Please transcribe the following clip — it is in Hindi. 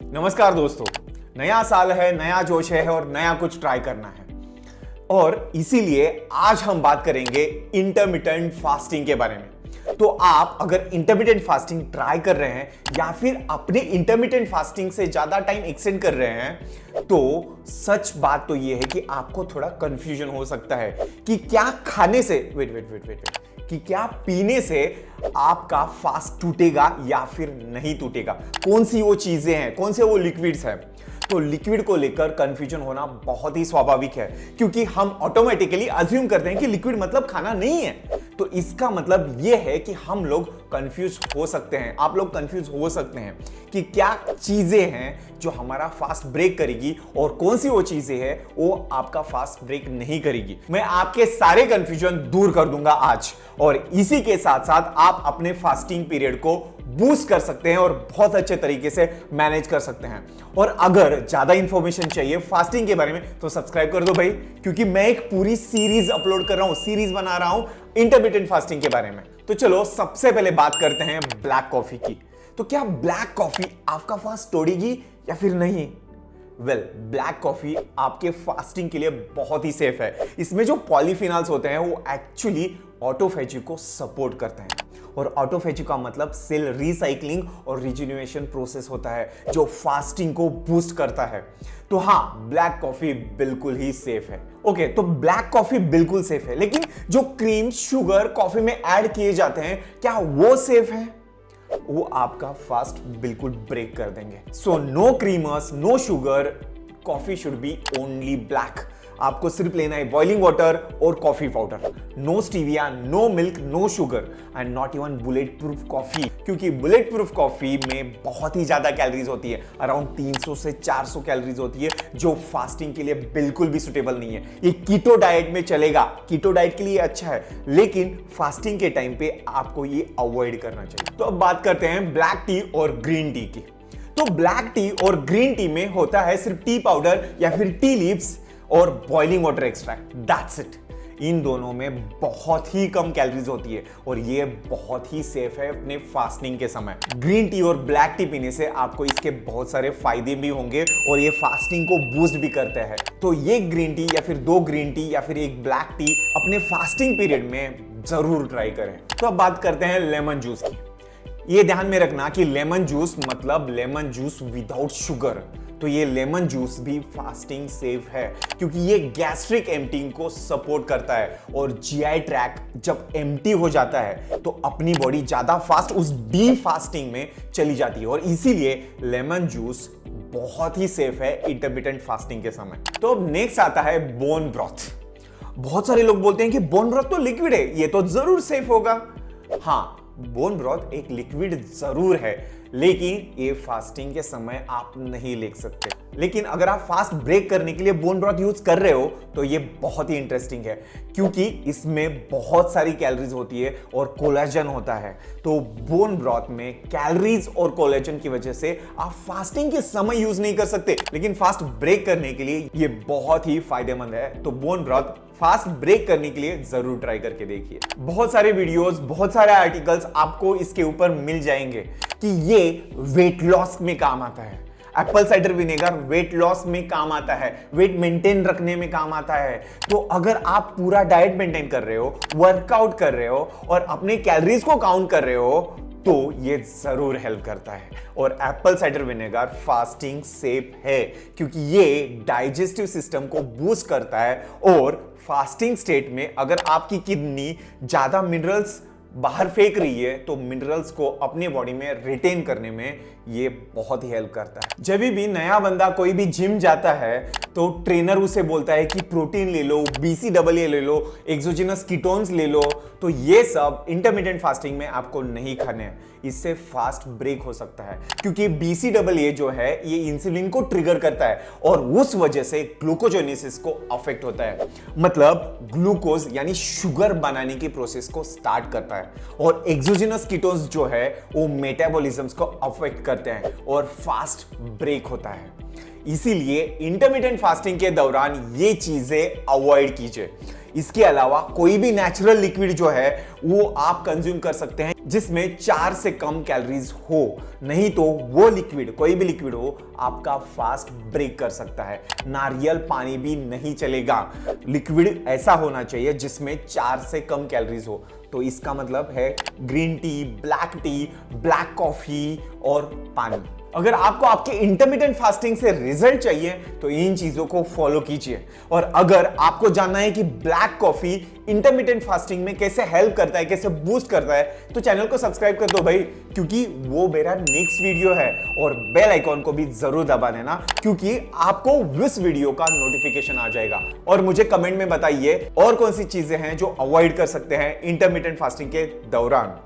नमस्कार दोस्तों, नया साल है, नया जोश है और नया कुछ ट्राई करना है। और इसीलिए आज हम बात करेंगे इंटरमिटेंट फास्टिंग के बारे में। तो आप अगर इंटरमिटेंट फास्टिंग ट्राई कर रहे हैं या फिर अपने इंटरमिटेंट फास्टिंग से ज्यादा टाइम एक्सटेंड कर रहे हैं, तो सच बात तो यह है कि आपको थोड़ा कंफ्यूजन हो सकता है कि क्या खाने से वेट कि क्या पीने से आपका फास्ट टूटेगा या फिर नहीं टूटेगा, कौन सी वो चीजें हैं, कौन से वो लिक्विड्स हैं। तो लिक्विड को लेकर कंफ्यूजन होना बहुत ही स्वाभाविक है, क्योंकि हम ऑटोमेटिकली अज्यूम करते हैं कि लिक्विड मतलब खाना नहीं है। तो इसका मतलब यह है कि हम लोग कंफ्यूज हो सकते हैं, आप लोग कंफ्यूज हो सकते हैं कि क्या चीजें हैं जो हमारा फास्ट ब्रेक करेगी और कौन सी वो चीजें हैं वो आपका फास्ट ब्रेक नहीं करेगी। मैं आपके सारे कंफ्यूजन दूर कर दूंगा आज, और इसी के साथ साथ आप अपने फास्टिंग पीरियड को बूस्ट कर सकते हैं और बहुत अच्छे तरीके से मैनेज कर सकते हैं। और अगर ज्यादा इंफॉर्मेशन चाहिए फास्टिंग के बारे में तो सब्सक्राइब कर दो भाई, क्योंकि मैं एक पूरी सीरीज अपलोड कर रहा हूं, सीरीज बना रहा हूं इंटरमिटेंट फास्टिंग के बारे में। तो चलो सबसे पहले बात करते हैं ब्लैक कॉफी की। तो क्या ब्लैक कॉफी आपका फास्ट तोड़ेगी या फिर नहीं? ब्लैक कॉफी आपके फास्टिंग के लिए बहुत ही सेफ है। इसमें जो पॉलीफिनॉल्स होते हैं वो एक्चुअली ऑटोफेजी को सपोर्ट करते हैं, और ऑटोफेजी का मतलब सेल रिसाइकलिंग और रिजेन्युएशन प्रोसेस होता है जो फास्टिंग को बूस्ट करता है। तो हाँ, ब्लैक कॉफी बिल्कुल ही सेफ है। ओके, तो ब्लैक कॉफी बिल्कुल सेफ है, लेकिन जो क्रीम शुगर कॉफी में ऐड किए जाते हैं क्या वो सेफ है? वो आपका फास्ट बिल्कुल ब्रेक कर देंगे। So no creamers, no sugar, coffee should be only black. आपको सिर्फ लेना है बॉइलिंग वाटर और coffee powder. No stevia, no milk, no sugar and not even bullet proof coffee, क्योंकि बुलेट प्रूफ कॉफी में बहुत ही ज्यादा कैलोरीज होती है, अराउंड 300 से 400 कैलोरीज होती है, जो फास्टिंग के लिए बिल्कुल भी सुटेबल नहीं है। ये कीटो डाइट में चलेगा, कीटो डाइट के लिए अच्छा है, लेकिन फास्टिंग के टाइम पे आपको ये अवॉइड करना चाहिए। तो अब बात करते हैं ब्लैक टी और ग्रीन टी की। तो ब्लैक टी और ग्रीन टी में होता है सिर्फ टी पाउडर या फिर टी लीव्स और boiling water extract, that's it. इन दोनों में बहुत ही कम कैलोरीज होती है और ये बहुत ही सेफ है अपने फास्टिंग के समय। ग्रीन टी और ब्लैक टी पीने से आपको इसके बहुत सारे फायदे भी होंगे और ये फास्टिंग को बूस्ट भी करते हैं। तो ये ग्रीन टी या फिर 2 ग्रीन टी या फिर 1 ब्लैक टी अपने फास्टिंग पीरियड में जरूर ट्राई करें। तो अब बात करते हैं लेमन जूस की। ये ध्यान में रखना कि लेमन जूस मतलब लेमन जूस विदाउट शुगर। तो ये लेमन जूस भी फास्टिंग सेफ है, क्योंकि ये गैस्ट्रिक एम्प्टिंग को सपोर्ट करता है, और जीआई ट्रैक्ट जब एम्प्टी हो जाता है तो अपनी बॉडी ज्यादा फास्ट उस डीप फास्टिंग में चली जाती है, और इसीलिए लेमन जूस बहुत ही सेफ है इंटरमिटेंट फास्टिंग के समय। तो अब नेक्स्ट आता है बोन ब्रॉथ। बहुत सारे लोग बोलते हैं कि बोन ब्रॉथ तो लिक्विड है, ये तो जरूर सेफ होगा। हाँ, बोन ब्रॉथ एक लिक्विड जरूर है, लेकिन ये फास्टिंग के समय आप नहीं ले सकते। लेकिन अगर आप फास्ट ब्रेक करने के लिए बोन ब्रॉथ यूज कर रहे हो तो ये बहुत ही इंटरेस्टिंग है, क्योंकि इसमें बहुत सारी कैलोरीज होती है और कोलेजन होता है। तो बोन ब्रॉथ में कैलोरीज और कोलेजन की वजह से आप फास्टिंग के समय यूज नहीं कर सकते, लेकिन फास्ट ब्रेक करने के लिए ये बहुत ही फायदेमंद है। तो बोन ब्रॉथ फास्ट ब्रेक करने के लिए जरूर ट्राई करके देखिए। बहुत सारे वीडियोस, बहुत सारे आर्टिकल्स आपको इसके ऊपर मिल जाएंगे कि ये वेट लॉस में काम आता है। Apple cider vinegar weight loss में काम आता है, वेट मेंटेन रखने में काम आता है। तो अगर आप पूरा डाइट मेंटेन कर रहे हो, वर्कआउट कर रहे हो और अपने कैलोरीज को काउंट कर रहे हो, तो ये जरूर हेल्प करता है। और Apple cider vinegar fasting safe है, क्योंकि ये डाइजेस्टिव सिस्टम को बूस्ट करता है, और फास्टिंग स्टेट में अगर आपकी किडनी ज्यादा मिनरल्स बाहर फेंक रही है तो मिनरल्स को अपने बॉडी में रिटेन करने में ये बहुत ही हेल्प करता है। जब भी नया बंदा कोई भी जिम जाता है तो ट्रेनर उसे बोलता है कि प्रोटीन ले लो, BCAA ले लो, एक्सोजिनस कीटोन्स ले लो, तो ये सब इंटरमिटेंट फास्टिंग में आपको नहीं खाने हैं। इससे फास्ट ब्रेक हो सकता है, क्योंकि BCAA जो है ये इंसुलिन को ट्रिगर करता है और उस वजह से ग्लूकोजोनेसिस को अफेक्ट होता है, मतलब ग्लूकोज यानी शुगर बनाने की प्रोसेस को स्टार्ट करता है। और एक्सोजिनस कीटोन्स जो है वो मेटाबॉलिज्म को अफेक्ट करते हैं और फास्ट ब्रेक होता है। इसीलिए इंटरमिटेंट फास्टिंग के दौरान ये चीजें अवॉइड कीजिए। इसके अलावा कोई भी नेचुरल लिक्विड जो है वो आप कंज्यूम कर सकते हैं जिसमें 4 से कम कैलोरीज हो, नहीं तो वो लिक्विड, कोई भी लिक्विड हो, आपका फास्ट ब्रेक कर सकता है। नारियल पानी भी नहीं चलेगा, लिक्विड ऐसा होना चाहिए जिसमें 4 से कम कैलोरीज हो। तो इसका मतलब है ग्रीन टी, ब्लैक कॉफी और पानी। अगर आपको आपके इंटरमिटेंट फास्टिंग से रिजल्ट चाहिए तो इन चीजों को फॉलो कीजिए। और अगर आपको जानना है कि ब्लैक कॉफी इंटरमिटेंट फास्टिंग में कैसे हेल्प करता है, कैसे बूस्ट करता है, तो चैनल को सब्सक्राइब कर दो भाई, क्योंकि वो मेरा नेक्स्ट वीडियो है। और बेल आइकॉन को भी जरूर दबा देना, क्योंकि आपको उस वीडियो का नोटिफिकेशन आ जाएगा। और मुझे कमेंट में बताइए और कौन सी चीजें हैं जो अवॉइड कर सकते हैं इंटरमिटेंट फास्टिंग के दौरान।